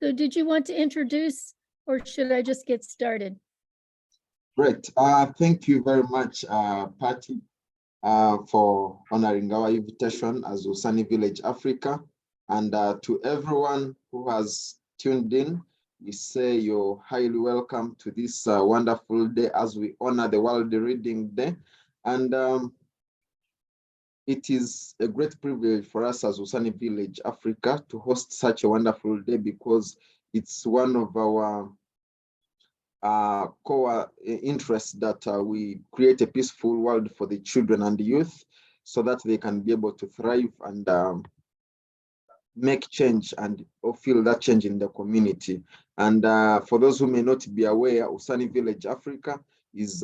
So did you want to introduce, or should I just get started? Great. Thank you very much, Patty, for honoring our invitation as Usani Village Africa. And to everyone who has tuned in, we say you're highly welcome to this wonderful day as we honor the World Reading Day. And it is a great privilege for us as Usani Village Africa to host such a wonderful day because it's one of our core interests that we create a peaceful world for the children and the youth so that they can be able to thrive and make change and feel that change in the community. And for those who may not be aware, Usani Village Africa is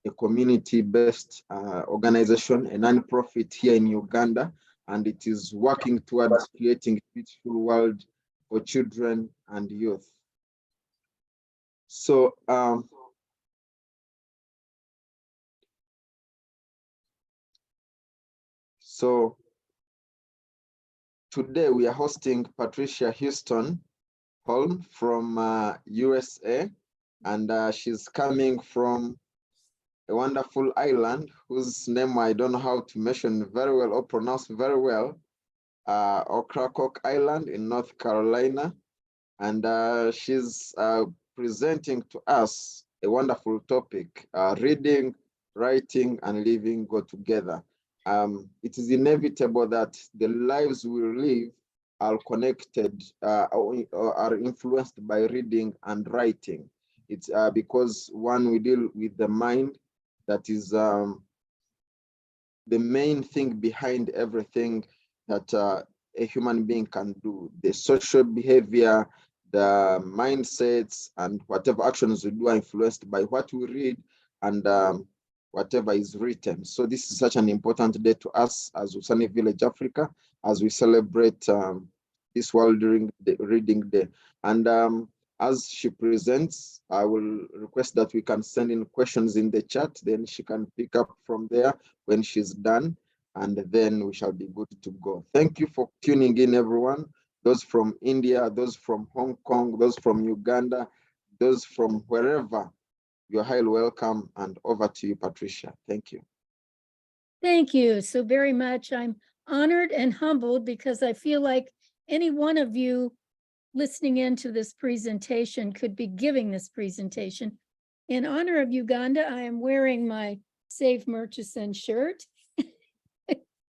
a community-based organization, a non-profit here in Uganda, and it is working towards creating a peaceful world for children and youth. So today we are hosting Patricia Houston Holm from USA, and she's coming from a wonderful island whose name I don't know how to mention very well or pronounce very well, Ocracoke Island in North Carolina. And she's presenting to us a wonderful topic, reading, writing, and living go together. It is inevitable that the lives we live are connected or are influenced by reading and writing. It's because one, we deal with the mind that is the main thing behind everything that a human being can do. The social behavior, the mindsets, and whatever actions we do are influenced by what we read and whatever is written. So this is such an important day to us as Usani Village Africa, as we celebrate this World Reading Day. And as she presents, I will request that we can send in questions in the chat, then she can pick up from there when she's done, and then we shall be good to go. Thank you for tuning in, everyone. Those from India, those from Hong Kong, those from Uganda, those from wherever, you're highly welcome. And over to you, Patricia. Thank you. Thank you so very much. I'm honored and humbled because I feel like any one of you listening into this presentation could be giving this presentation. In honor of Uganda, I am wearing my Save Murchison shirt.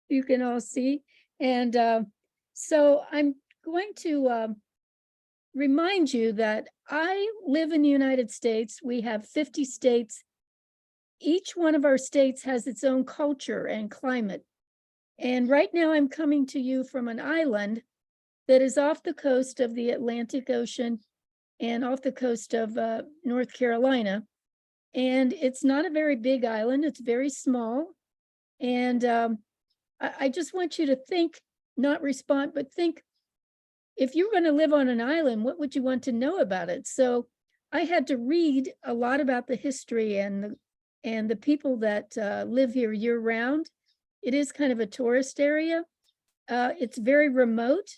You can all see. And so I'm going to remind you that I live in the United States. We have 50 states. Each one of our states has its own culture and climate. And right now I'm coming to you from an island that is off the coast of the Atlantic Ocean and off the coast of North Carolina. And it's not a very big island, it's very small. And I just want you to think, not respond, but think, if you're going to live on an island, what would you want to know about it? So I had to read a lot about the history and the people that live here year round. It is kind of a tourist area. It's very remote.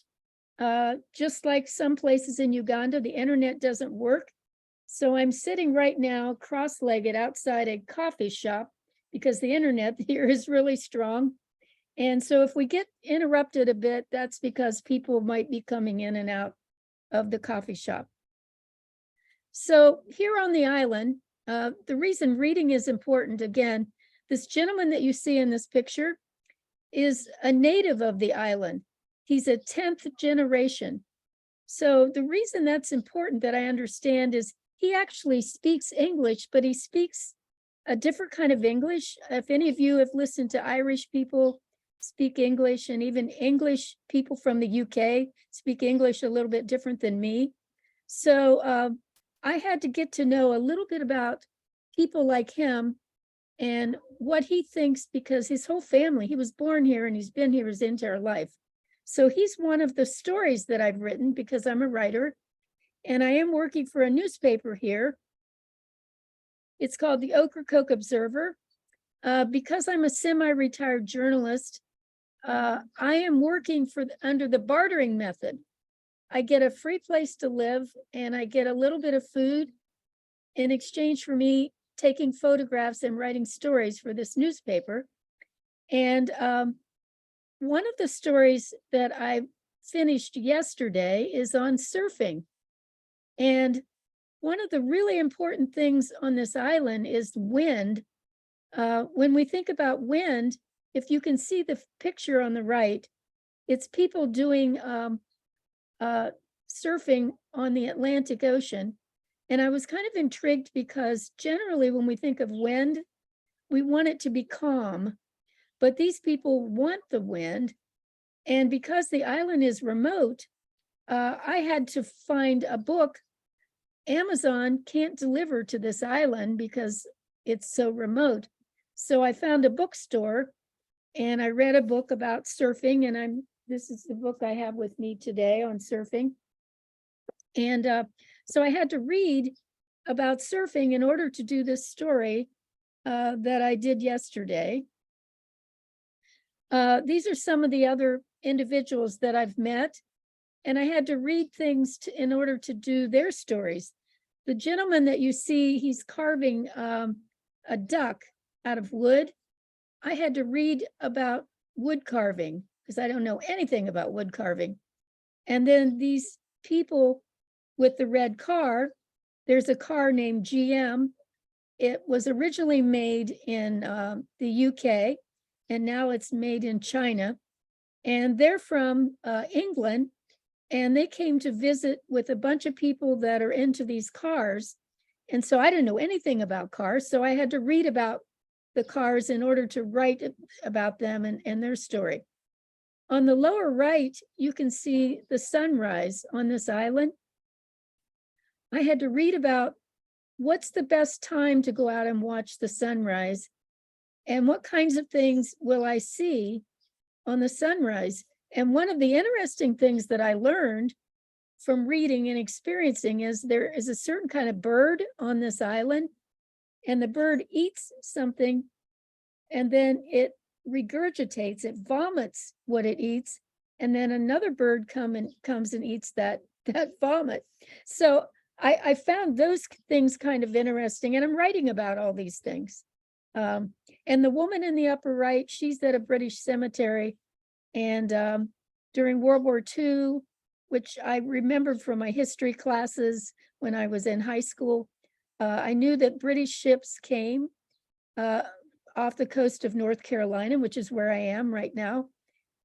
Just like some places in Uganda, the internet doesn't work. So I'm sitting right now cross-legged outside a coffee shop because the internet here is really strong. And so if we get interrupted a bit, that's because people might be coming in and out of the coffee shop. So here on the island, the reason reading is important, again, this gentleman that you see in this picture is a native of the island. He's a 10th generation. So the reason that's important that I understand is he actually speaks English, but he speaks a different kind of English. If any of you have listened to Irish people speak English, and even English people from the UK speak English a little bit different than me. So I had to get to know a little bit about people like him and what he thinks, because his whole family, he was born here and he's been here his entire life. So he's one of the stories that I've written because I'm a writer, and I am working for a newspaper here. It's called the Ocracoke Observer. Because I'm a semi-retired journalist, I am working under the bartering method. I get a free place to live and I get a little bit of food in exchange for me taking photographs and writing stories for this newspaper. And one of the stories that I finished yesterday is on surfing. And one of the really important things on this island is wind. When we think about wind, if you can see the picture on the right, it's people doing surfing on the Atlantic Ocean. And I was kind of intrigued because generally when we think of wind, we want it to be calm, but these people want the wind. And because the island is remote, I had to find a book. Amazon can't deliver to this island because it's so remote. So I found a bookstore and I read a book about surfing, and this is the book I have with me today on surfing. And so I had to read about surfing in order to do this story that I did yesterday. These are some of the other individuals that I've met, and I had to read things in order to do their stories. The gentleman that you see, he's carving a duck out of wood. I had to read about wood carving because I don't know anything about wood carving. And then these people with the red car, there's a car named GM. It was originally made in the UK, and now it's made in China. And they're from England, and they came to visit with a bunch of people that are into these cars. And so I didn't know anything about cars, so I had to read about the cars in order to write about them and their story. On the lower right, you can see the sunrise on this island. I had to read about what's the best time to go out and watch the sunrise, and what kinds of things will I see on the sunrise. And one of the interesting things that I learned from reading and experiencing is there is a certain kind of bird on this island, and the bird eats something and then it regurgitates, it vomits what it eats, and then another bird comes and eats that vomit. So I found those things kind of interesting, and I'm writing about all these things. And the woman in the upper right, she's at a British cemetery, and during World War II, which I remembered from my history classes when I was in high school, I knew that British ships came off the coast of North Carolina, which is where I am right now.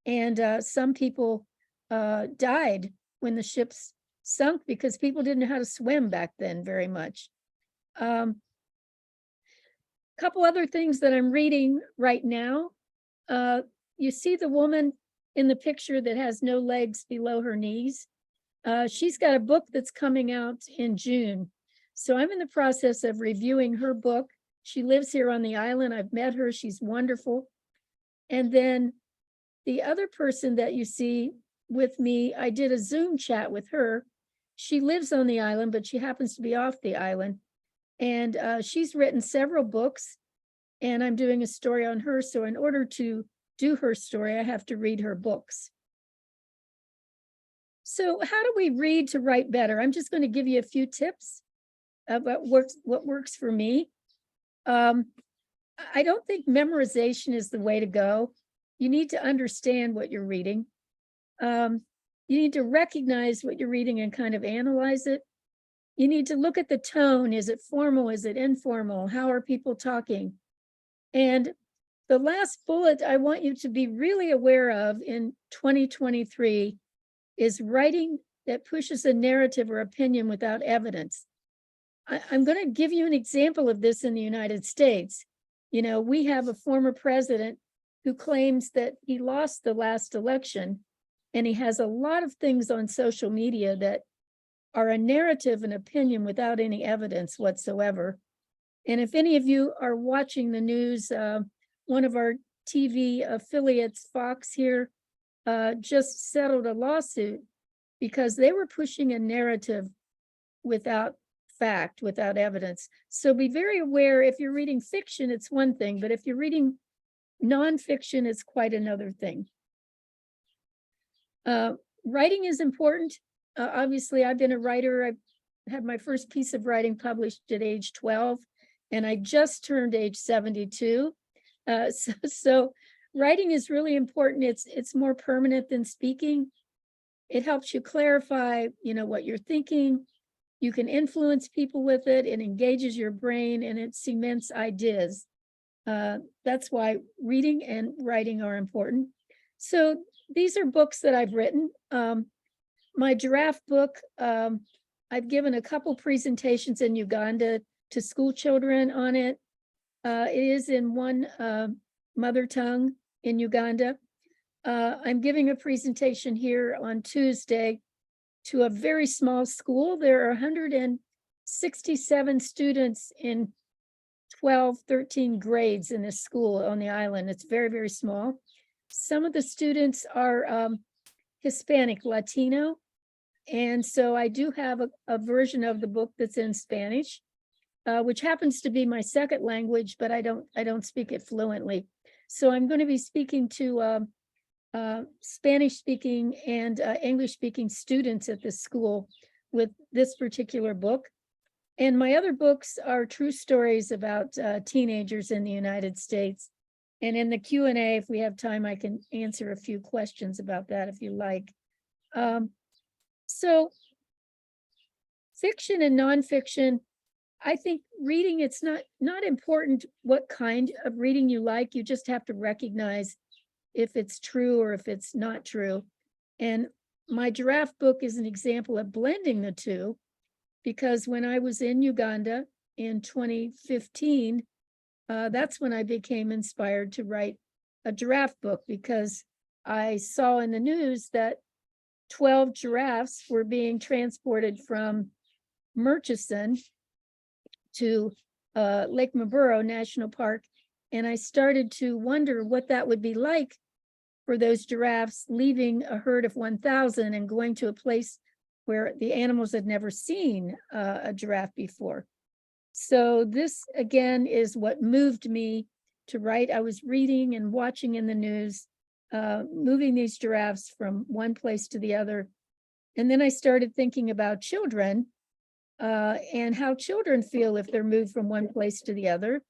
And some people died when the ships sunk because people didn't know how to swim back then very much. Couple other things that I'm reading right now. You see the woman in the picture that has no legs below her knees. She's got a book that's coming out in June. So I'm in the process of reviewing her book. She lives here on the island. I've met her. She's wonderful. And then the other person that you see with me, I did a Zoom chat with her. She lives on the island, but she happens to be off the island. And she's written several books, and I'm doing a story on her. So in order to do her story, I have to read her books. So how do we read to write better? I'm just going to give you a few tips about what works for me. I don't think memorization is the way to go. You need to understand what you're reading. You need to recognize what you're reading and kind of analyze it. You need to look at the tone. Is it formal? Is it informal? How are people talking? And the last bullet I want you to be really aware of in 2023 is writing that pushes a narrative or opinion without evidence. I'm going to give you an example of this in the United States. You know, we have a former president who claims that he lost the last election, and he has a lot of things on social media that are a narrative and opinion without any evidence whatsoever. And if any of you are watching the news, one of our TV affiliates, Fox here, just settled a lawsuit because they were pushing a narrative without fact, without evidence. So be very aware. If you're reading fiction, it's one thing, but if you're reading nonfiction, it's quite another thing. Writing is important. obviously I've been a writer. I had my first piece of writing published at age 12, and I just turned age 72. So writing is really important. It's more permanent than speaking. It helps you clarify, what you're thinking. You can influence people with it. It engages your brain and it cements ideas. That's why reading and writing are important. So these are books that I've written. My giraffe book, I've given a couple presentations in Uganda to school children on it. It is in one mother tongue in Uganda. I'm giving a presentation here on Tuesday to a very small school. There are 167 students in 12, 13 grades in this school on the island. It's very, very small. Some of the students are Hispanic, Latino. And so I do have a version of the book that's in Spanish, which happens to be my second language, but I don't speak it fluently. So I'm going to be speaking to Spanish speaking and English speaking students at this school with this particular book. And my other books are true stories about teenagers in the United States. And in the Q&A, if we have time, I can answer a few questions about that if you like. So fiction and nonfiction, I think reading, it's not important what kind of reading you like. You just have to recognize if it's true or if it's not true. And my giraffe book is an example of blending the two, because when I was in Uganda in 2015, that's when I became inspired to write a giraffe book, because I saw in the news that 12 giraffes were being transported from Murchison to Lake Maburo National Park. And I started to wonder what that would be like for those giraffes leaving a herd of 1,000 and going to a place where the animals had never seen a giraffe before. So this, again, is what moved me to write. I was reading and watching in the news, moving these giraffes from one place to the other. And then I started thinking about children and how children feel if they're moved from one place to the other.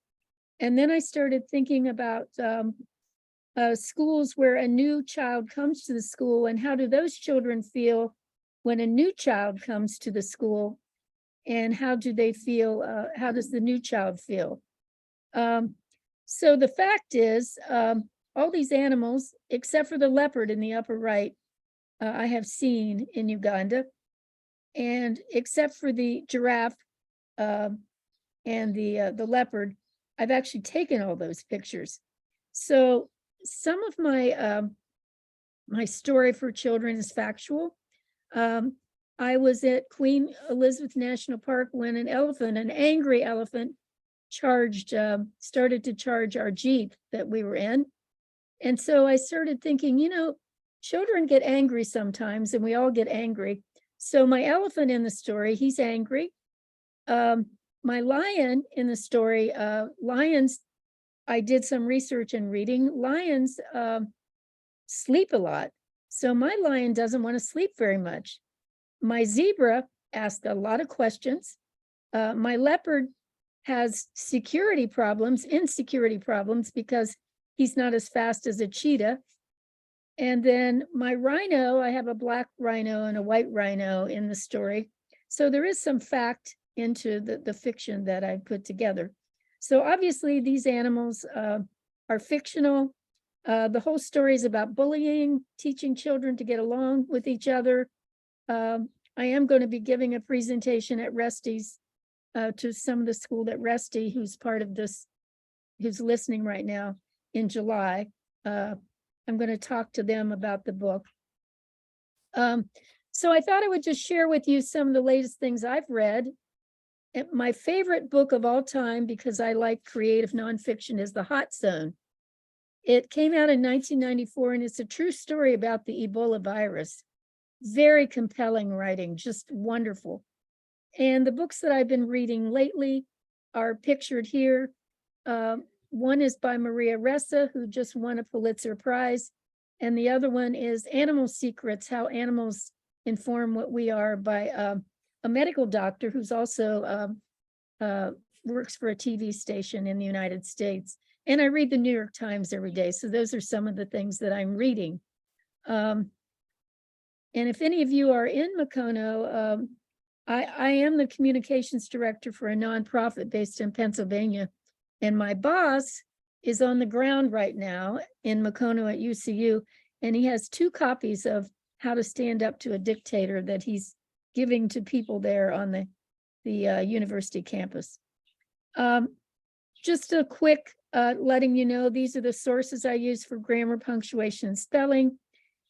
And then I started thinking about schools where a new child comes to the school, and how do those children feel when a new child comes to the school, and how do they feel, how does the new child feel? So the fact is, all these animals, except for the leopard in the upper right, I have seen in Uganda, and except for the giraffe and the leopard, I've actually taken all those pictures. So some of my my story for children is factual. I was at Queen Elizabeth National Park when an angry elephant, started to charge our Jeep that we were in. And so I started thinking, children get angry sometimes, and we all get angry. So my elephant in the story, he's angry. My lion in the story, lions, I did some research and reading. Lions sleep a lot. So my lion doesn't want to sleep very much. My zebra asked a lot of questions. My leopard has insecurity problems, because he's not as fast as a cheetah. And then my rhino, I have a black rhino and a white rhino in the story. So there is some fact into the fiction that I put together. So obviously these animals are fictional. The whole story is about bullying, teaching children to get along with each other. I am going to be giving a presentation at Rusty's to some of the school at Rusty, who's part of this, who's listening right now, in July. I'm going to talk to them about the book. So I thought I would just share with you some of the latest things I've read. And my favorite book of all time, because I like creative nonfiction, is The Hot Zone. It came out in 1994, and it's a true story about the Ebola virus. Very compelling writing, just wonderful. And the books that I've been reading lately are pictured here. One is by Maria Ressa, who just won a Pulitzer Prize. And the other one is Animal Secrets, How Animals informed what we are by a medical doctor who's also works for a TV station in the United States. And I read the New York Times every day. So those are some of the things that I'm reading. And if any of you are in Macono, I am the communications director for a nonprofit based in Pennsylvania. And my boss is on the ground right now in Macono at UCU. And he has 2 copies of How to Stand Up to a Dictator that he's giving to people there on the university campus. Just a quick letting you know, these are the sources I use for grammar, punctuation, and spelling.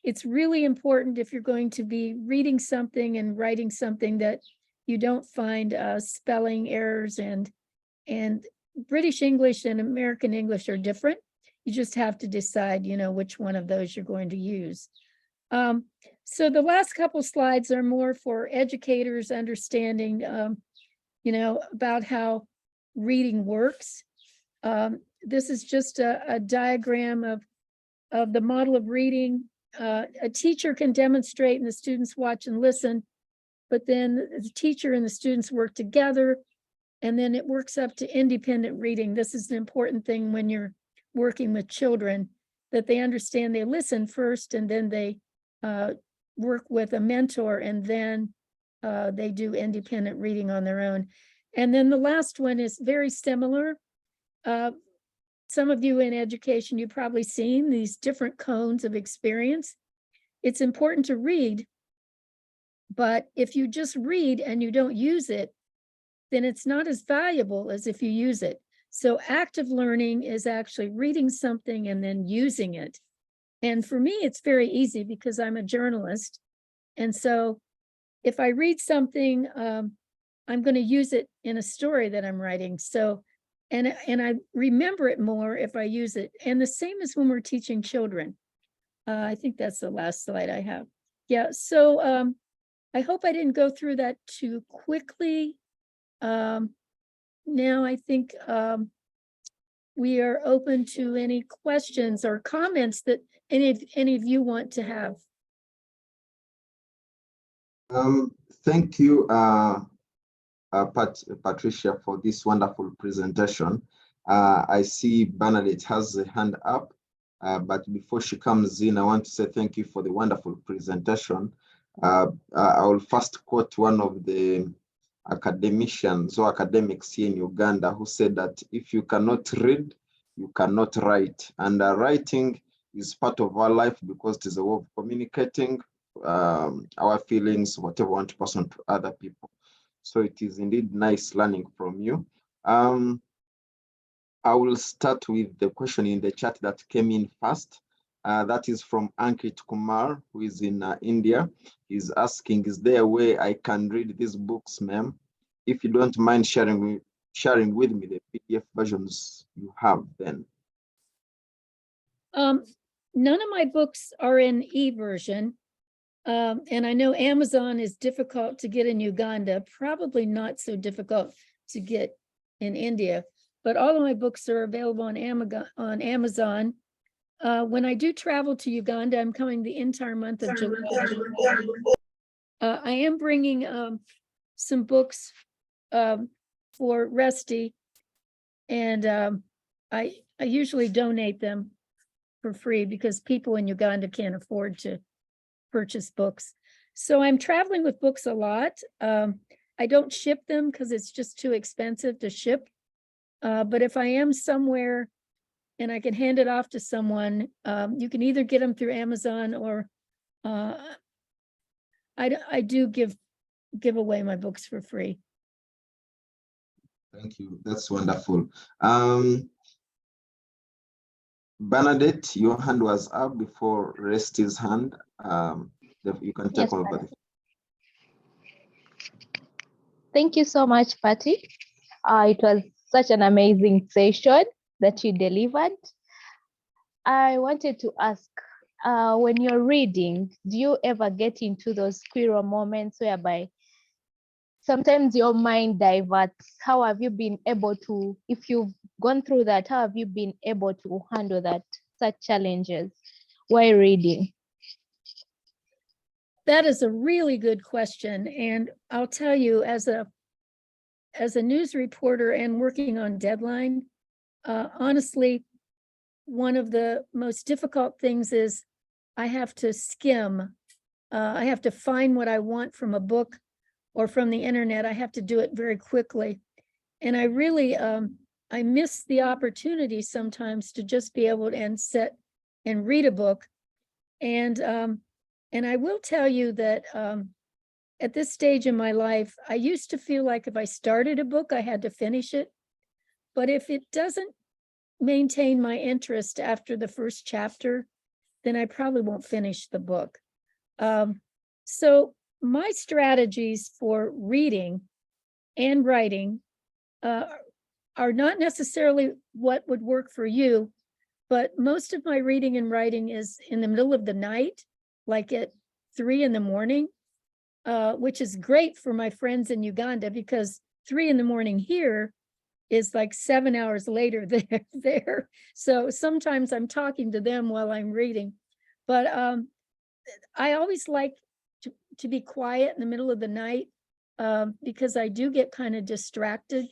It's really important if you're going to be reading something and writing something that you don't find spelling errors, and British English and American English are different. You just have to decide, which one of those you're going to use. So the last couple slides are more for educators understanding, about how reading works. This is just a diagram of the model of reading. A teacher can demonstrate and the students watch and listen, but then the teacher and the students work together, and then it works up to independent reading. This is an important thing when you're working with children, that they understand they listen first, and then they work with a mentor, and then they do independent reading on their own. And then the last one is very similar. Some of you in education, you've probably seen these different cones of experience. It's important to read, but if you just read and you don't use it, then it's not as valuable as if you use it. So active learning is actually reading something and then using it. And for me, it's very easy because I'm a journalist. And so if I read something, I'm going to use it in a story that I'm writing. So, and I remember it more if I use it. And the same as when we're teaching children. I think that's the last slide I have. Yeah, so I hope I didn't go through that too quickly. Now I think we are open to any questions or comments that any of you want to have. Thank you, Patricia, for this wonderful presentation. I see Bernadette has a hand up, but before she comes in, I want to say thank you for the wonderful presentation. I will first quote one of the academicians or academics here in Uganda who said that if you cannot read, you cannot write. And writing is part of our life because it is a way of communicating our feelings, whatever we want to pass on to other people. So it is indeed nice learning from you. I will start with the question in the chat that came in first. That is from Ankit Kumar, who is in India. He's asking, is there a way I can read these books, ma'am? If you don't mind sharing with me the PDF versions you have then. None of my books are in e-version. And I know Amazon is difficult to get in Uganda, probably not so difficult to get in India, but all of my books are available on Amazon. When I do travel to Uganda, I'm coming the entire month of July. I am bringing some books for Rusty, and I usually donate them for free because people in Uganda can't afford to purchase books. So I'm traveling with books a lot. I don't ship them because it's just too expensive to ship. But if I am somewhere and I can hand it off to someone, you can either get them through Amazon or I do give away my books for free. Thank you. That's wonderful. Bernadette, your hand was up before Rusty's hand. You can take over. Thank you so much, Patty. It was such an amazing session that you delivered. I wanted to ask, when you're reading, do you ever get into those squirrel moments whereby sometimes your mind diverts? How have you been able to, if you've gone through that, how have you been able to handle that, such challenges while reading? that is a really good question. And I'll tell you, as a news reporter and working on Deadline, honestly, one of the most difficult things is I have to skim. I have to find what I want from a book or from the internet. I have to do it very quickly. And I really, I miss the opportunity sometimes to just be able to sit and read a book. And I will tell you that at this stage in my life, I used to feel like if I started a book, I had to finish it. But if it doesn't maintain my interest after the first chapter, then I probably won't finish the book. So my strategies for reading and writing are not necessarily what would work for you, but most of my reading and writing is in the middle of the night, like at 3 a.m, which is great for my friends in Uganda, because 3 a.m. here is like 7 hours later there. So sometimes I'm talking to them while I'm reading. But I always like to be quiet in the middle of the night, because I do get kind of distracted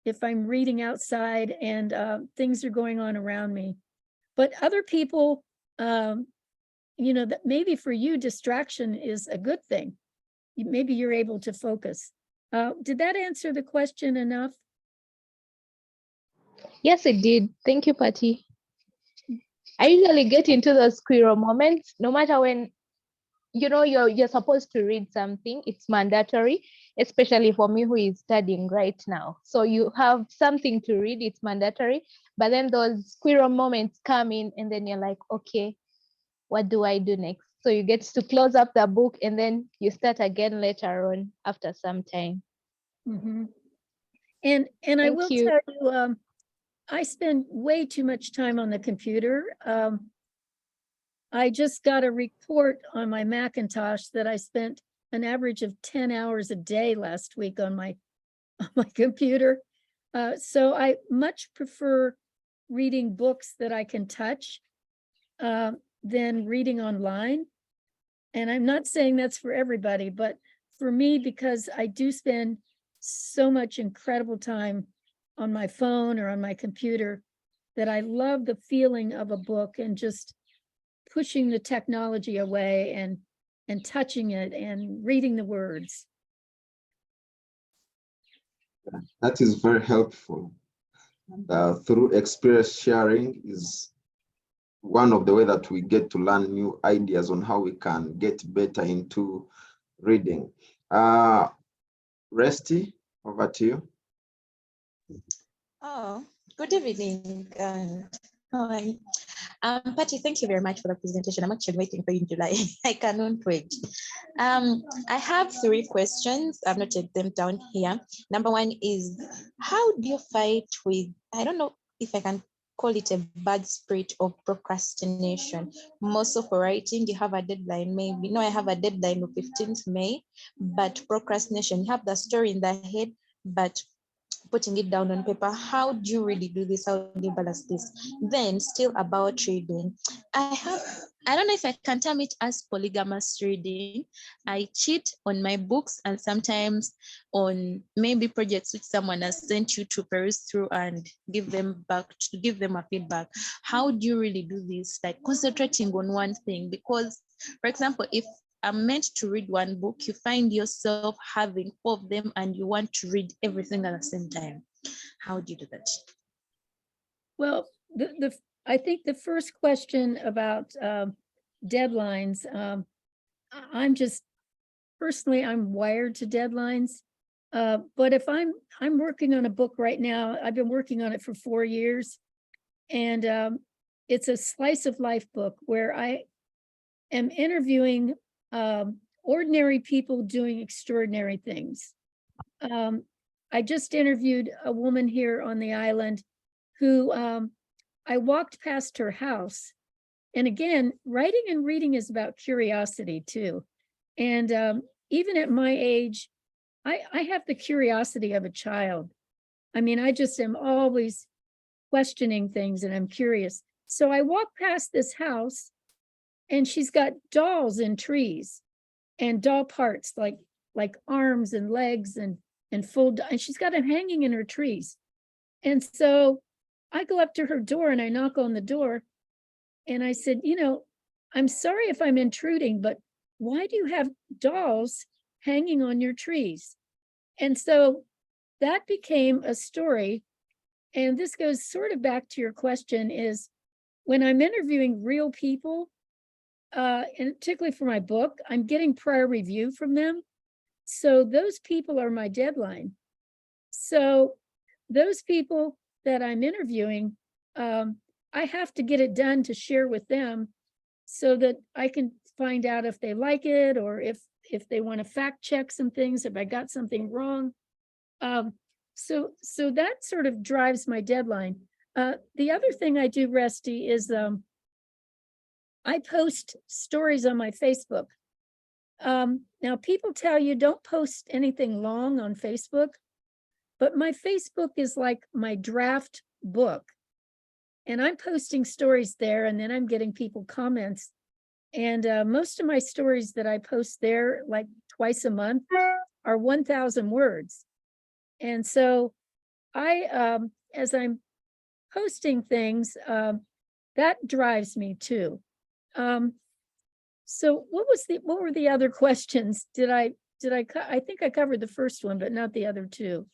if I'm reading outside and things are going on around me. But other people, that maybe for you, distraction is a good thing. Maybe you're able to focus. Did that answer the question enough? Yes, it did. Thank you, Patty. I usually get into those squirrel moments, no matter when, you're supposed to read something, it's mandatory, especially for me who is studying right now. So you have something to read, it's mandatory, but then those squirrel moments come in and then you're like, okay, what do I do next? So you get to close up the book and then you start again later on after some time. Mm-hmm. And I will tell you, I spend way too much time on the computer. I just got a report on my Macintosh that I spent an average of 10 hours a day last week on my computer. So I much prefer reading books that I can touch than reading online. And I'm not saying that's for everybody, but for me, because I do spend so much incredible time on my phone or on my computer, that I love the feeling of a book and just pushing the technology away and touching it and reading the words. That is very helpful. Through experience sharing is one of the way that we get to learn new ideas on how we can get better into reading. Resty, over to you. Oh, good evening. Hi. Patty, thank you very much for the presentation. I'm actually waiting for you in July. I cannot wait. I have 3 questions. I've noted them down here. Number 1 is, how do you fight with, I don't know if I can call it a bad spirit of procrastination? Most of writing, you have a deadline, maybe. No, I have a deadline of 15th May, but procrastination, you have the story in the head, but putting it down on paper. How do you really do this? How do you balance this? Then still about reading, I don't know if I can term it as polygamous reading. I cheat on my books and sometimes on maybe projects which someone has sent you to peruse through and give them a feedback. How do you really do this? Like concentrating on one thing, because for example, if I'm meant to read one book, you find yourself having 4 of them and you want to read everything at the same time. How do you do that? Well, I think the first question about deadlines, I'm just, personally, I'm wired to deadlines. But if I'm working on a book right now, I've been working on it for 4 years, and it's a slice of life book where I am interviewing ordinary people doing extraordinary things. I just interviewed a woman here on the island who I walked past her house. And again, writing and reading is about curiosity too. And even at my age, I have the curiosity of a child. I mean, I just am always questioning things and I'm curious. So I walked past this house and she's got dolls in trees. and doll parts like arms and legs and and she's got them hanging in her trees. And so I go up to her door and I knock on the door and I said, you know, I'm sorry if I'm intruding, but why do you have dolls hanging on your trees? And so that became a story. And this goes sort of back to your question is when I'm interviewing real people, and particularly for my book, I'm getting prior review from them. So those people are my deadline. So those people that I'm interviewing, I have to get it done to share with them so that I can find out if they like it or if they want to fact check some things, if I got something wrong. So that sort of drives my deadline. The other thing I do, Rusty, is I post stories on my Facebook. Now people tell you don't post anything long on Facebook, but my Facebook is like my draft book. And I'm posting stories there and then I'm getting people comments. And most of my stories that I post there like twice a month are 1,000 words. And so I, as I'm posting things, that drives me too. So what were the other questions? I think I covered the first one, but not the other two.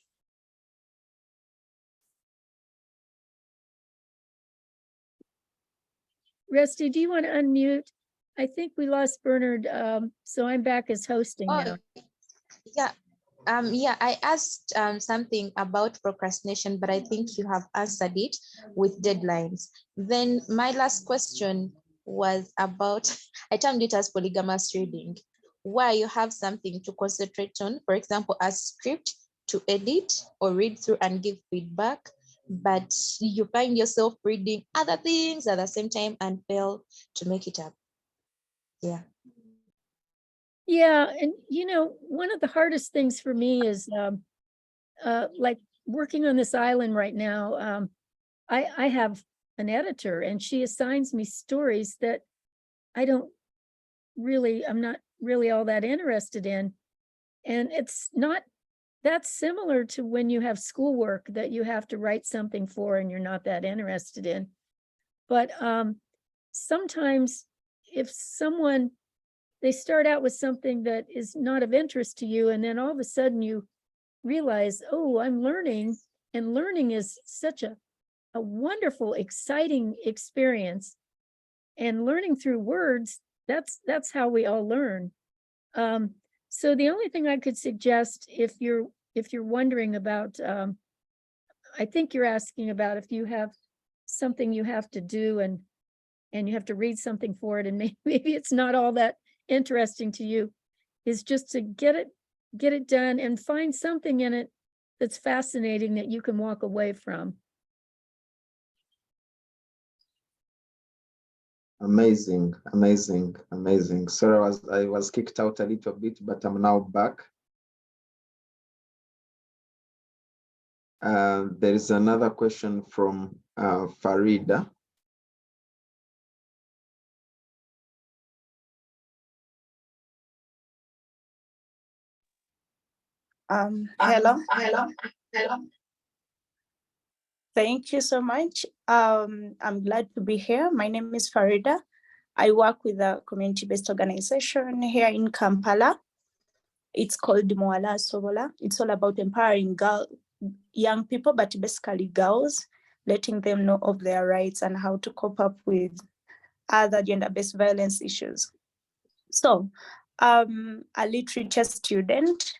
Rusty, do you want to unmute? I think we lost Bernard, so I'm back as hosting now. Yeah. Yeah, I asked something about procrastination, but I think you have answered it with deadlines. Then my last question was about, I termed it as polygamous reading, where you have something to concentrate on, for example, a script to edit or read through and give feedback, but you find yourself reading other things at the same time and fail to make it up. Yeah. Yeah, and you know, one of the hardest things for me is like working on this island right now. I have an editor and she assigns me stories that I'm not really all that interested in. And it's not that similar to when you have schoolwork that you have to write something for and you're not that interested in. But sometimes if they start out with something that is not of interest to you, and then all of a sudden you realize, oh, I'm learning, and learning is such a wonderful, exciting experience. And learning through words, that's how we all learn. So the only thing I could suggest, if you're wondering about, I think you're asking about if you have something you have to do and you have to read something for it, and maybe it's not all that interesting to you, is just to get it done and find something in it that's fascinating that you can walk away from. Amazing, amazing, amazing. Sorry, I was kicked out a little bit, but I'm now back. There is another question from Farida. Hello. Thank you so much. I'm glad to be here. My name is Farida. I work with a community-based organization here in Kampala. It's called Mwala Sobola. It's all about empowering young people, but basically girls, letting them know of their rights and how to cope up with other gender-based violence issues. So I'm a literature student,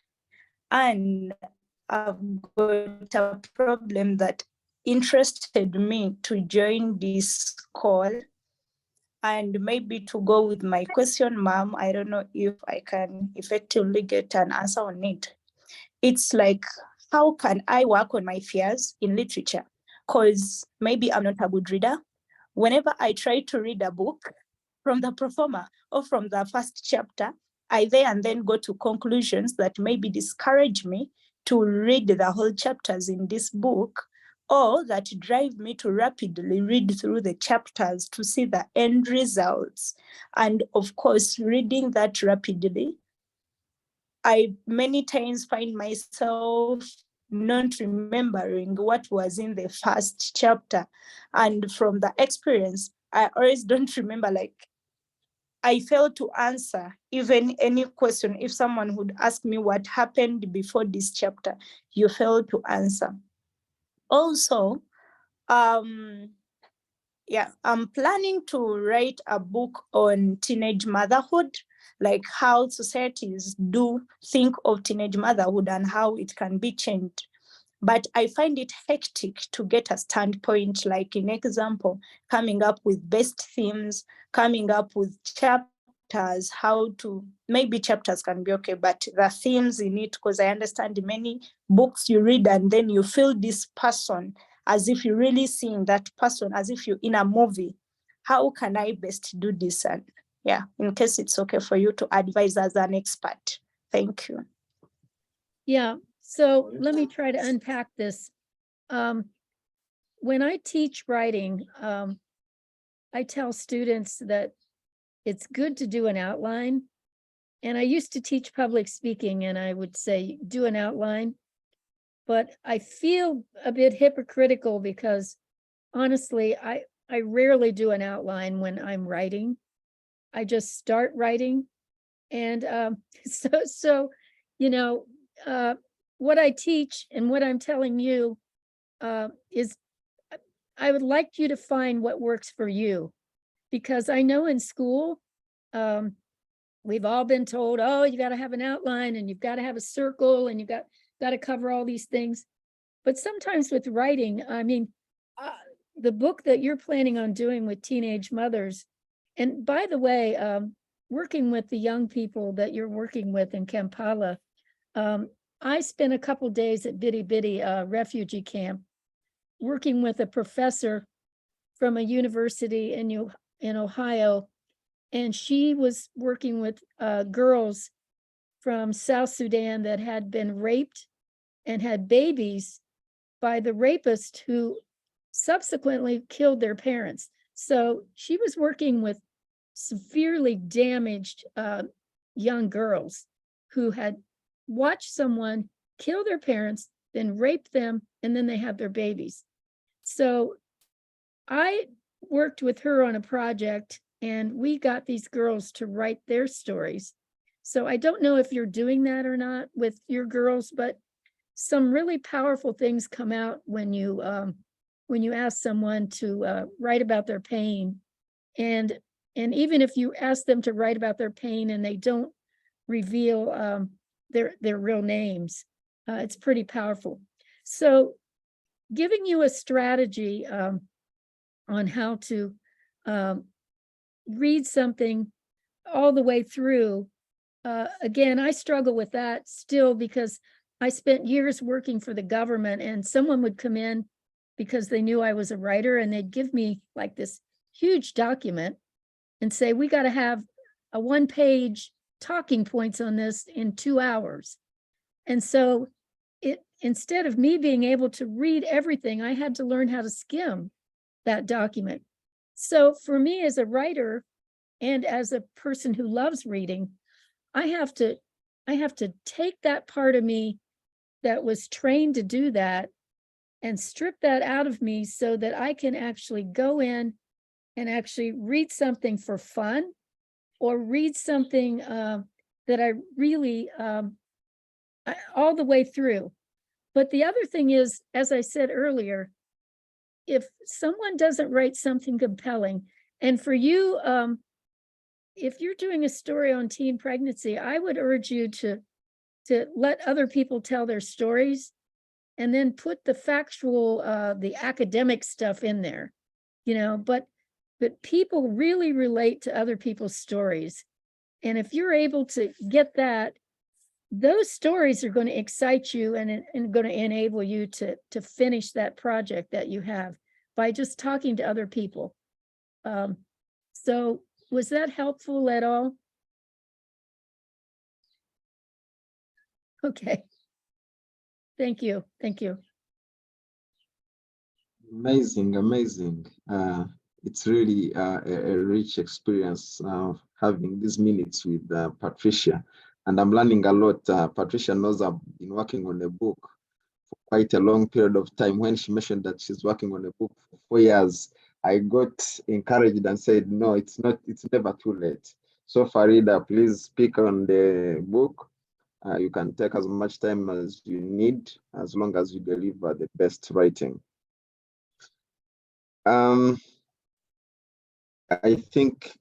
and I've got a problem that interested me to join this call and maybe to go with my question, ma'am. I don't know if I can effectively get an answer on it. It's like, how can I work on my fears in literature? Because maybe I'm not a good reader. Whenever I try to read a book from the proforma or from the first chapter, I then go to conclusions that maybe discourage me to read the whole chapters in this book, or that drive me to rapidly read through the chapters to see the end results. And of course, reading that rapidly I many times find myself not remembering what was in the first chapter. And from the experience, I always don't remember, like, I failed to answer even any question. If someone would ask me what happened before this chapter, you failed to answer. Also, yeah, I'm planning to write a book on teenage motherhood, like how societies do think of teenage motherhood and how it can be changed. But I find it hectic to get a standpoint, like in example, coming up with best themes, coming up with chapters, how to, maybe chapters can be okay, but the themes in it, because I understand many books you read and then you feel this person as if you're really seeing that person, as if you're in a movie. How can I best do this? And yeah, in case it's okay for you to advise as an expert. Thank you. Yeah, so let me try to unpack this. When I teach writing, I tell students that it's good to do an outline. And I used to teach public speaking, and I would say, do an outline. But I feel a bit hypocritical because honestly, I rarely do an outline when I'm writing. I just start writing. And so, you know, what I teach and what I'm telling you is I would like you to find what works for you. Because I know in school, we've all been told, oh, you got to have an outline and you've got to have a circle and you've got to cover all these things. But sometimes with writing, I mean, the book that you're planning on doing with teenage mothers, and by the way, working with the young people that you're working with in Kampala, I spent a couple days at Bidi Bidi refugee camp, working with a professor from a university in Ohio, and she was working with girls from South Sudan that had been raped and had babies by the rapist who subsequently killed their parents. So she was working with severely damaged young girls who had watched someone kill their parents, then rape them, and then they had their babies. So I worked with her on a project and we got these girls to write their stories. So I don't know if you're doing that or not with your girls, but some really powerful things come out when you ask someone to write about their pain. And even if you ask them to write about their pain and they don't reveal their real names, it's pretty powerful. So giving you a strategy on how to read something all the way through. Again, I struggle with that still because I spent years working for the government and someone would come in because they knew I was a writer and they'd give me like this huge document and say, we got to have a 1-page talking points on this in 2 hours. And so instead of me being able to read everything, I had to learn how to skim that document. So for me as a writer and as a person who loves reading, I have to take that part of me that was trained to do that and strip that out of me so that I can actually go in and actually read something for fun or read something that I really all the way through. But the other thing is, as I said earlier, if someone doesn't write something compelling, and for you, if you're doing a story on teen pregnancy, I would urge you to let other people tell their stories and then put the factual, the academic stuff in there, but people really relate to other people's stories. And if you're able to get that, those stories are going to excite you and going to enable you to finish that project that you have by just talking to other people. So was that helpful at all? Okay. Thank you. Thank you. Amazing, amazing. It's really a rich experience having these minutes with Patricia. and I'm learning a lot. Patricia knows I've been working on a book for quite a long period of time. When she mentioned that she's working on a book for 4 years, I got encouraged and said, no, it's never too late. So Farida, please speak on the book. You can take as much time as you need, as long as you deliver the best writing. I think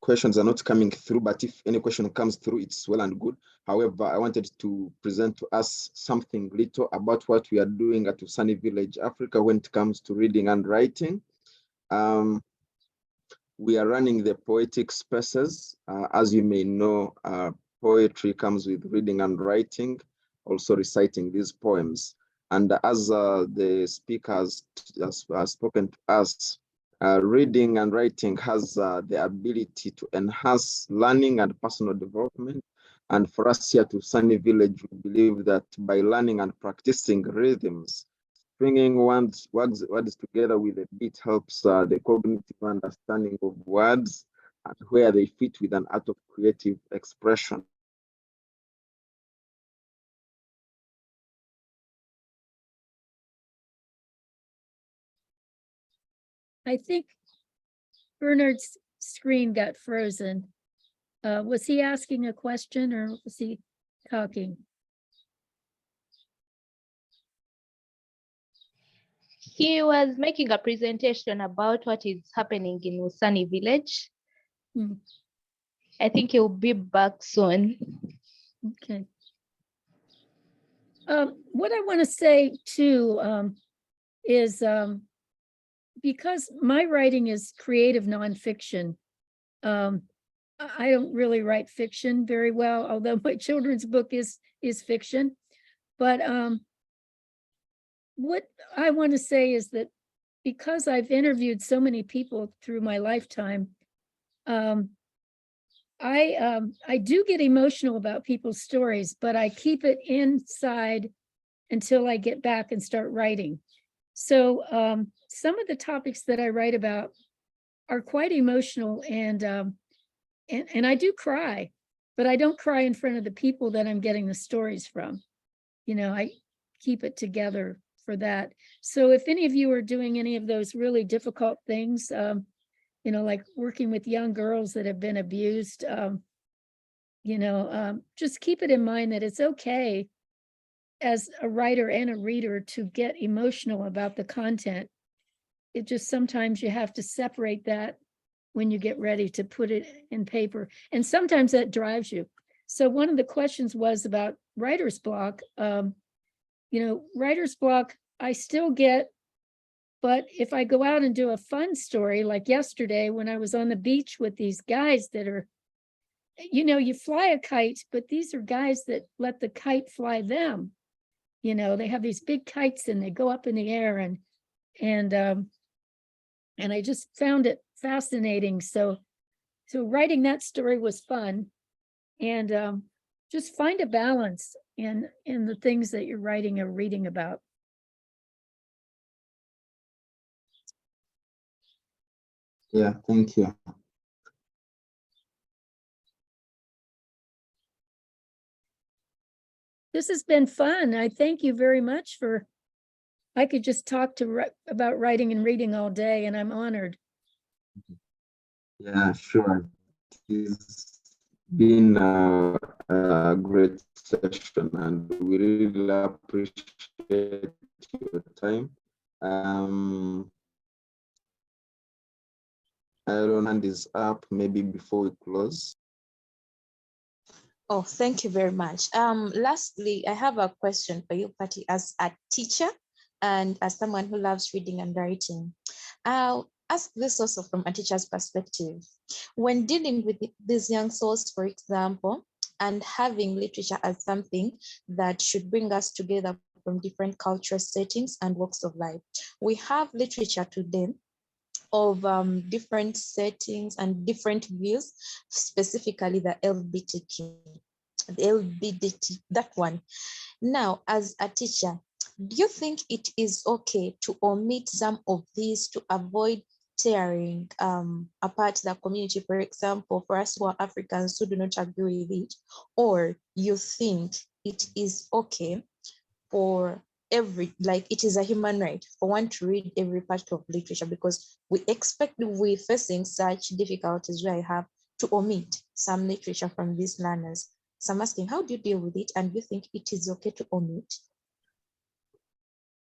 questions are not coming through, but if any question comes through, it's well and good. However, I wanted to present to us something little about what we are doing at Usani Village, Africa, when it comes to reading and writing. We are running the poetic spaces. As you may know, poetry comes with reading and writing, also reciting these poems. And as the speakers has spoken to us, reading and writing has the ability to enhance learning and personal development. And for us here to Usani Village, we believe that by learning and practicing rhythms, bringing words together with a beat helps the cognitive understanding of words and where they fit with an art of creative expression. I think Bernard's screen got frozen. Was he asking a question or was he talking? He was making a presentation about what is happening in Usani Village. I think he'll be back soon. Okay. What I want to say too is because my writing is creative nonfiction, I don't really write fiction very well, although my children's book is fiction. But what I want to say is that because I've interviewed so many people through my lifetime, I do get emotional about people's stories, but I keep it inside until I get back and start writing. So some of the topics that I write about are quite emotional, and I do cry, but I don't cry in front of the people that I'm getting the stories from. You know, I keep it together for that. So if any of you are doing any of those really difficult things, you know, like working with young girls that have been abused, you know, just keep it in mind that it's okay as a writer and a reader to get emotional about the content. It just sometimes you have to separate that when you get ready to put it in paper. And sometimes that drives you. So one of the questions was about writer's block. You know, writer's block, I still get, but if I go out and do a fun story, like yesterday when I was on the beach with these guys that are, you know, you fly a kite, but these are guys that let the kite fly them. You know, they have these big kites and they go up in the air, and I just found it fascinating. So writing that story was fun, and just find a balance in the things that you're writing or reading about. Yeah, thank you. This has been fun. I thank you very much I could just talk about writing and reading all day, and I'm honored. Yeah, sure. It's been a great session, and we really appreciate your time. Iron hand is up, maybe before we close. Oh, thank you very much. Lastly, I have a question for you, Patty, as a teacher and as someone who loves reading and writing. I'll ask this also from a teacher's perspective. When dealing with these young souls, for example, and having literature as something that should bring us together from different cultural settings and walks of life, we have literature today of different settings and different views, specifically the LGBTQ, that one. Now, as a teacher, do you think it is okay to omit some of these to avoid tearing apart the community, for example, for us who are Africans who do not agree with it, or you think it is okay for like it is a human right for one to read every part of literature, because we expect, we're facing such difficulties where I have to omit some literature from these learners. So I'm asking, how do you deal with it? And do you think it is okay to omit?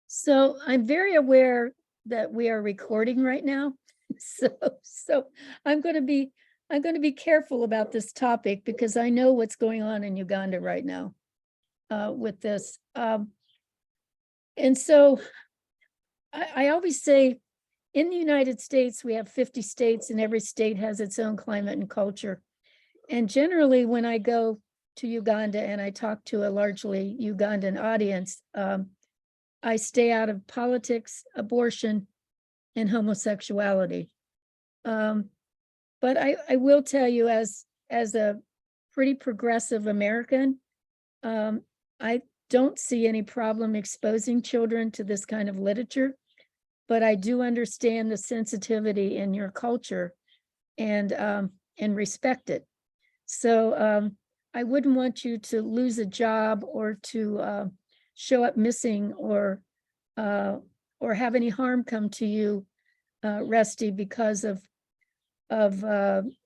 So I'm very aware that we are recording right now. So I'm going to be careful about this topic because I know what's going on in Uganda right now with this. And so I always say in the United States, we have 50 states and every state has its own climate and culture. And generally, when I go to Uganda and I talk to a largely Ugandan audience, I stay out of politics, abortion, and homosexuality. But I will tell you, as a pretty progressive American, I don't see any problem exposing children to this kind of literature, but I do understand the sensitivity in your culture and respect it. So I wouldn't want you to lose a job or to show up missing or have any harm come to you, Rusty, because of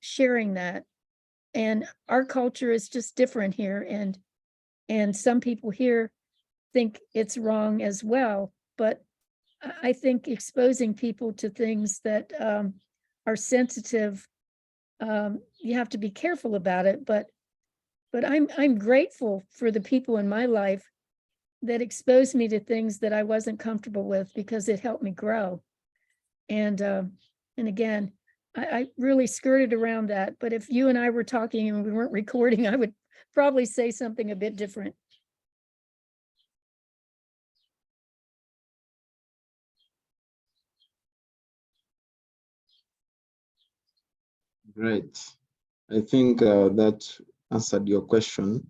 sharing that. And our culture is just different here, and some people here think it's wrong as well. But I think exposing people to things that are sensitive, you have to be careful about it. But I'm grateful for the people in my life that exposed me to things that I wasn't comfortable with, because it helped me grow. And again, I really skirted around that. But if you and I were talking and we weren't recording, I would probably say something a bit different. Great. I think that answered your question,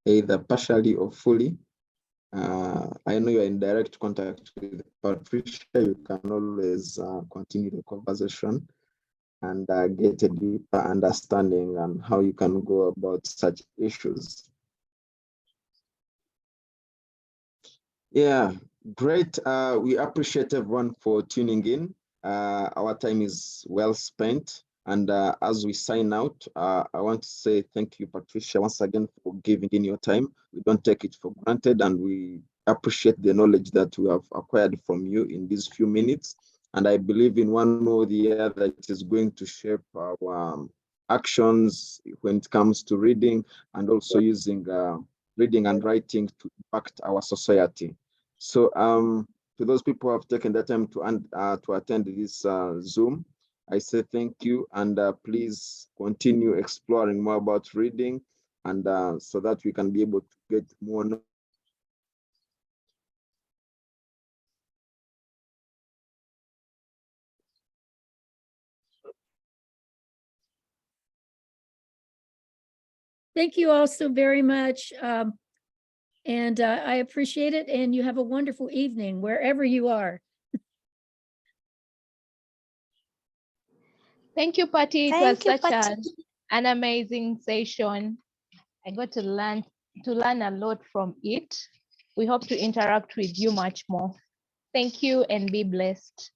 either partially or fully. I know you're in direct contact with Patricia. You can always continue the conversation and get a deeper understanding on how you can go about such issues. Yeah, great. We appreciate everyone for tuning in. Our time is well spent. And as we sign out, I want to say thank you, Patricia, once again for giving in your time. We don't take it for granted, and we appreciate the knowledge that we have acquired from you in these few minutes. And I believe in one or the other, it is going to shape our actions when it comes to reading, and also using reading and writing to impact our society. So to those people who have taken the time to attend this Zoom, I say thank you, and please continue exploring more about reading, and so that we can be able to get more knowledge. Thank you all so very much. And I appreciate it. And you have a wonderful evening wherever you are. Thank you, Patty. It was Thank you, such an amazing session. I got to learn a lot from it. We hope to interact with you much more. Thank you and be blessed.